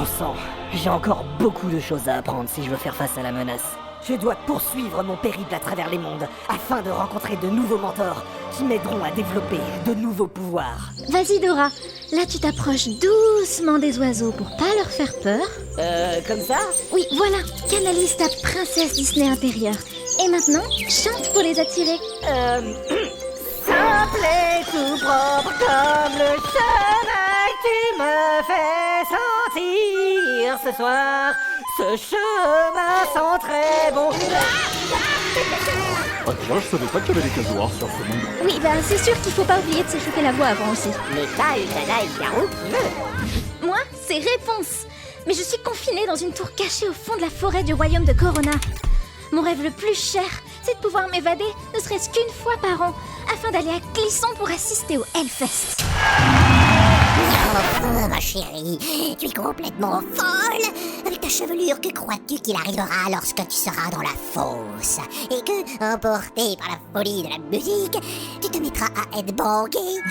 Bon sang, j'ai encore beaucoup de choses à apprendre si je veux faire face à la menace. Je dois poursuivre mon périple à travers les mondes afin de rencontrer de nouveaux mentors qui m'aideront à développer de nouveaux pouvoirs. Vas-y Dora, là tu t'approches doucement des oiseaux pour pas leur faire peur. Comme ça? Oui, voilà, canalise ta princesse Disney intérieure. Et maintenant, chante pour les attirer. Simple et tout propre comme le chemin que tu me fais sentir ce soir. Ce chemin sent très bon. Ah déjà, je savais pas qu'il y avait des cases noires sur ce monde. Oui, ben c'est sûr qu'il faut pas oublier de s'échauffer la voix avant aussi. Mais t'as Utana et Garou qui veut. Moi, c'est Réponse. Mais je suis confinée dans une tour cachée au fond de la forêt du royaume de Corona. Mon rêve le plus cher, c'est de pouvoir m'évader, ne serait-ce qu'une fois par an, afin d'aller à Clisson pour assister au Hellfest. Enfin, ma chérie, tu es complètement folle. Avec ta chevelure, que crois-tu qu'il arrivera lorsque tu seras dans la fosse? Et que, emporté par la folie de la musique, tu te mettras à headbanger?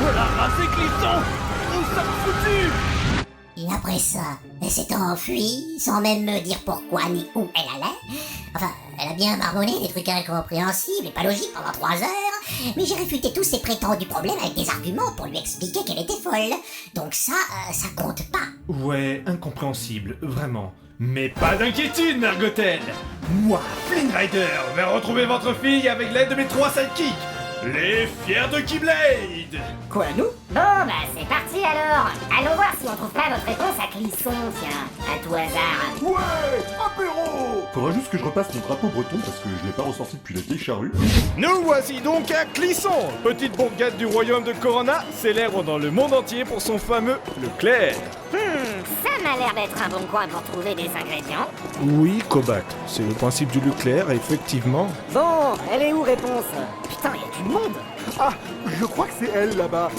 Voilà, c'est Clisson! Nous sommes foutus! Et après ça, elle s'est enfuie, sans même me dire pourquoi ni où elle allait. Enfin, elle a bien marmonné des trucs incompréhensibles et pas logiques pendant 3 heures, mais j'ai réfuté tous ses prétendus problèmes avec des arguments pour lui expliquer qu'elle était folle. Donc ça compte pas. Ouais, incompréhensible, vraiment. Mais pas d'inquiétude, Margotel! Moi, Flynn Rider, vais retrouver votre fille avec l'aide de mes 3 sidekicks! Les fiers de Keyblade! Quoi, nous? Bon, bah c'est parti alors. Allons voir si on trouve pas notre réponse à Clisson, tiens, à tout hasard. Ouais! Apéro! Faudra juste que je repasse mon drapeau breton parce que je l'ai pas ressorti depuis la vieille charrue. Nous voici donc à Clisson, petite bourgade du royaume de Corona, célèbre dans le monde entier pour son fameux Leclerc. Ça m'a l'air d'être un bon coin pour trouver des ingrédients. Oui, Kobat, c'est le principe du Leclerc, effectivement. Bon, elle est où, Réponse? Putain, y a du monde. Ah! Je crois que c'est elle là-bas,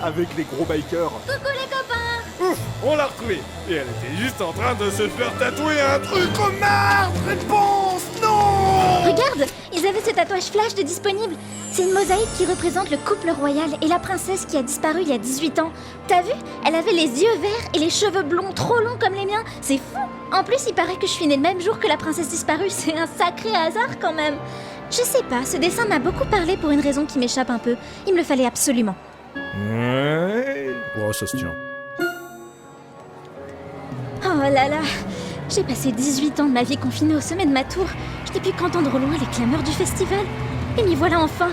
avec les gros bikers. Coucou les copains! Ouf, on l'a retrouvée. Et elle était juste en train de se faire tatouer un truc au marbre. Réponse, non! Regarde, ils avaient ce tatouage flash de disponible. C'est une mosaïque qui représente le couple royal et la princesse qui a disparu il y a 18 ans. T'as vu? Elle avait les yeux verts et les cheveux blonds trop longs comme les miens. C'est fou! En plus, il paraît que je suis née le même jour que la princesse disparue. C'est un sacré hasard quand même. Je sais pas, ce dessin m'a beaucoup parlé pour une raison qui m'échappe un peu. Il me le fallait absolument. Ouais. Oh, ça se tient. Oh là là, j'ai passé 18 ans de ma vie confinée au sommet de ma tour. Je n'ai pu qu'entendre au loin les clameurs du festival. Et m'y voilà enfin.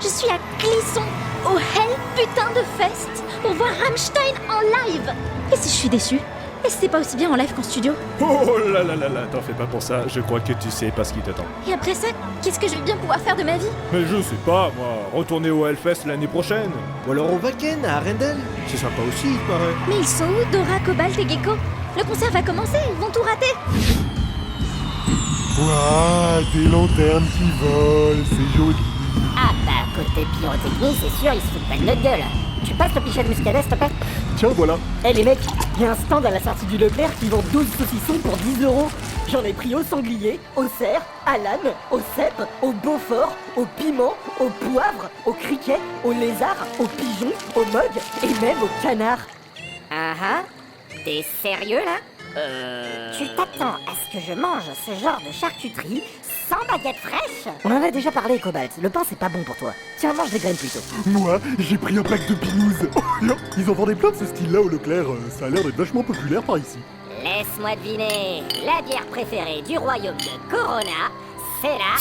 Je suis à Clisson, au Hell putain de Fest, pour voir Rammstein en live. Et si je suis déçue? Et c'était pas aussi bien en live qu'en studio? Oh là là là là, t'en fais pas pour ça, je crois que tu sais pas ce qui t'attend. Et après ça, qu'est-ce que je vais bien pouvoir faire de ma vie? Mais je sais pas, moi, retourner au Hellfest l'année prochaine. Ou alors au Wacken à Arendelle. C'est sympa aussi, il paraît. Mais ils sont où, Dora, Cobalt et Gecko? Le concert va commencer, ils vont tout rater. Ouah, des lanternes qui volent, c'est joli. Ah bah, côté pyrotechnie, c'est sûr, ils se foutent pas de notre gueule. Tu passes le pichet de muscadet, s'il te plaît? Tiens, voilà. Eh les mecs, y a un stand à la sortie du Leclerc qui vend 12 saucissons pour 10 €. J'en ai pris au sanglier, au cerf, à l'âne, au cèpe, au beaufort, au piment, au poivre, au criquet, au lézard, au pigeon, au mogue et même au canard. Ah ah, t'es sérieux là? Tu t'attends à ce que je mange ce genre de charcuterie sans baguette fraîche? On en a déjà parlé, Cobalt, le pain c'est pas bon pour toi. Tiens, mange des graines plutôt. Moi, j'ai pris un pack de binous. Ils en vendaient plein de ce style-là au Leclerc. Ça a l'air d'être vachement populaire par ici. Laisse-moi deviner, la bière préférée du royaume de Corona, c'est la...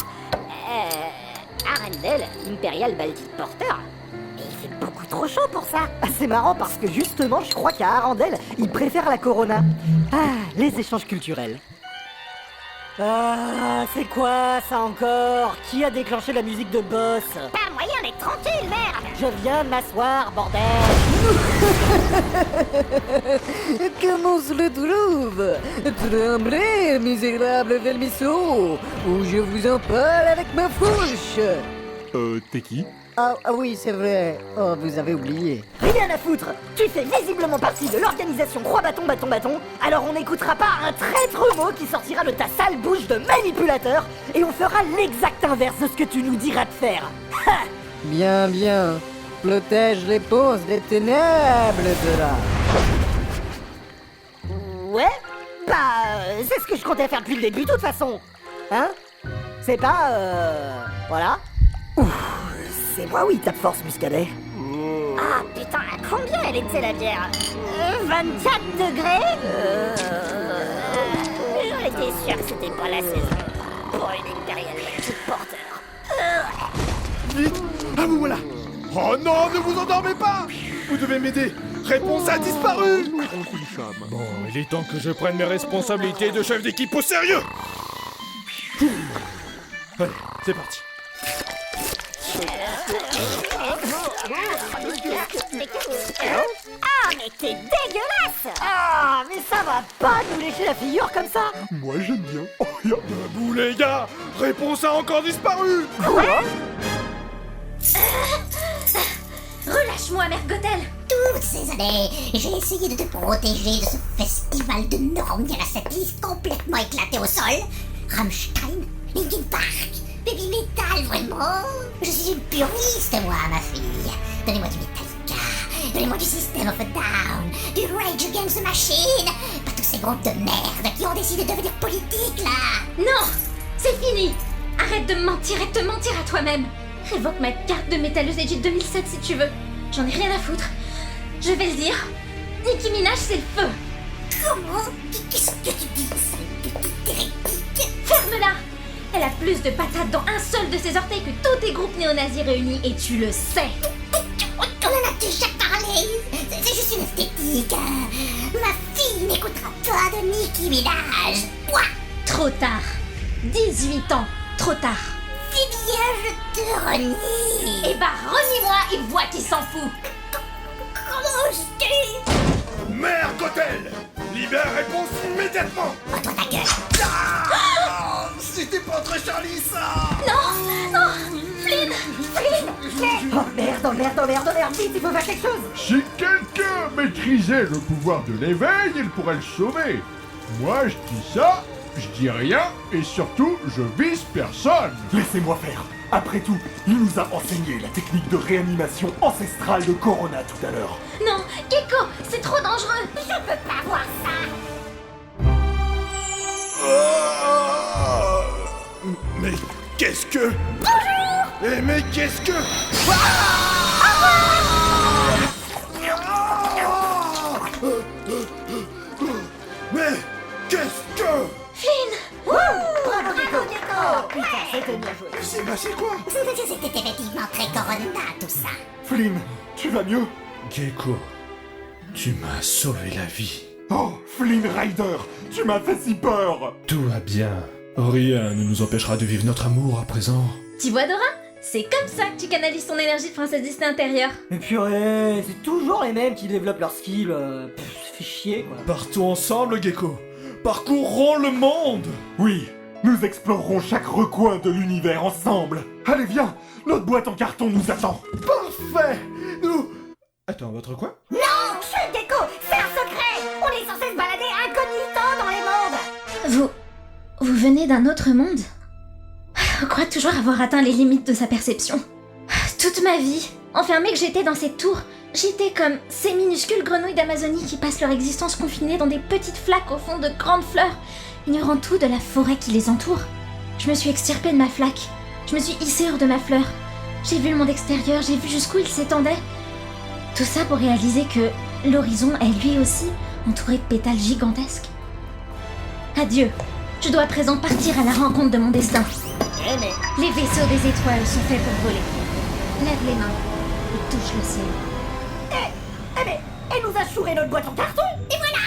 Arendelle Imperial Baltic Porter. Et il fait beaucoup trop chaud pour ça. Ah, c'est marrant parce que justement, je crois qu'à Arendelle, ils préfèrent la Corona. Ah, les échanges culturels. Ah, c'est quoi ça encore? Qui a déclenché la musique de boss? Pas moyen d'être tranquille, merde. Je viens de m'asseoir, bordel. Comment se le trouve? Tremblez, misérable Velmisso, ou je vous empale avec ma fourche. T'es qui? Ah oui, c'est vrai. Oh, vous avez oublié. Rien à foutre. Tu fais visiblement partie de l'organisation Croix Bâton Bâton Bâton, alors on n'écoutera pas un traître mot qui sortira de ta sale bouche de manipulateur, et on fera l'exact inverse de ce que tu nous diras de faire. Ha! Bien, bien. Protège les pauses des ténèbres de là. Ouais, c'est ce que je comptais faire depuis le début de toute façon. Hein? C'est pas, voilà. Ouf, c'est moi oui, t'as de force, Muscadet. Ah putain, à combien elle était la bière 24 degrés J'en étais sûr que c'était pas la saison pour une impériale petite porteur. Vite. Ah vous voilà. Oh non, ne vous endormez pas. Vous devez m'aider. Réponse a disparu. Bon, il est temps que je prenne mes responsabilités de chef d'équipe au sérieux. Allez, c'est parti. Ah mais t'es dégueulasse. Ah, mais ça va pas nous lécher la figure comme ça. Moi j'aime bien. Oh, y'a... Debout les gars. Réponse a encore disparu. Relâche-moi, Mère Gothel. Toutes ces années, j'ai essayé de te protéger de ce festival de normes Nyarlathotep complètement éclaté au sol. Rammstein, Linkin Park, Baby Metal, vraiment. Je suis une puriste, moi, ma fille. Donnez-moi du Metallica, donnez-moi du System of a Down, du Rage Against the Machine. Pas tous ces groupes de merde qui ont décidé de devenir politiques, là. Non, c'est fini. Arrête de me mentir et de te mentir à toi-même. Révoque ma carte de métalleuse Edgy 2007 si tu veux. J'en ai rien à foutre. Je vais le dire. Nicki Minaj, c'est le feu. Comment? Qu'est-ce que tu dis, sale petite hérétique? Ferme-la. Elle a plus de patates dans un seul de ses orteils que tous tes groupes néo-nazis réunis et tu le sais. On en a déjà parlé. C'est juste une esthétique. Ma fille n'écoutera pas de Nicki Minaj. Quoi? Trop tard. 18 ans. Trop tard. Eh bien, je te renie. Eh bah, renie-moi et vois qui s'en fout. Comment je t'ai... Mère Gothel, libère réponse immédiatement. Oh, toi, ta gueule. C'était pas très Charlie ça. Oh merde, vite, il faut faire quelque chose. Si quelqu'un maîtrisait le pouvoir de l'éveil, il pourrait le sauver. Moi, je dis ça, je dis rien, et surtout, je vise personne. Laissez-moi faire. Après tout, il nous a enseigné la technique de réanimation ancestrale de Corona tout à l'heure. Non, Gecko, c'est trop dangereux. Je peux pas voir ça. Mais qu'est-ce que... Bonjour. Mais qu'est-ce que... Mais qu'est-ce que... Bravo, Gecko. Putain, c'était bien joué. C'est passé quoi? C'était effectivement très Corona, tout ça. Flynn, tu vas mieux? Gecko, tu m'as sauvé la vie. Oh, Flynn Rider, tu m'as fait si peur. Tout va bien. Rien ne nous empêchera de vivre notre amour à présent. Tu vois, Dora? C'est comme ça que tu canalises ton énergie de princesse Disney intérieure. Mais purée, c'est toujours les mêmes qui développent leurs skills. Ça fait chier, quoi. Partons ensemble, Gecko. Parcourons le monde. Oui, nous explorerons chaque recoin de l'univers ensemble. Allez, viens, notre boîte en carton nous attend. Parfait. Nous... Attends, votre quoi? Non, chut, Gecko, c'est un secret. On est censé se balader incognito dans les mondes. Vous venez d'un autre monde? Je crois toujours avoir atteint les limites de sa perception. Toute ma vie, enfermée que j'étais dans cette tour, j'étais comme ces minuscules grenouilles d'Amazonie qui passent leur existence confinées dans des petites flaques au fond de grandes fleurs, ignorant tout de la forêt qui les entoure. Je me suis extirpée de ma flaque, je me suis hissée hors de ma fleur. J'ai vu le monde extérieur, j'ai vu jusqu'où il s'étendait. Tout ça pour réaliser que l'horizon est lui aussi entouré de pétales gigantesques. Adieu, je dois à présent partir à la rencontre de mon destin. Eh mais... Les vaisseaux des étoiles sont faits pour voler. Lève les mains et touche le ciel. Eh mais... Elle nous a chouré notre boîte en carton. Et voilà.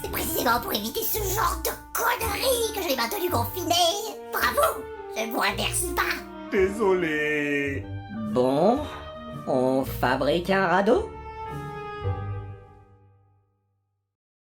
C'est précisément pour éviter ce genre de conneries que je l'ai maintenu confiné. Bravo. Je ne vous remercie pas. Désolé. Bon, on fabrique un radeau?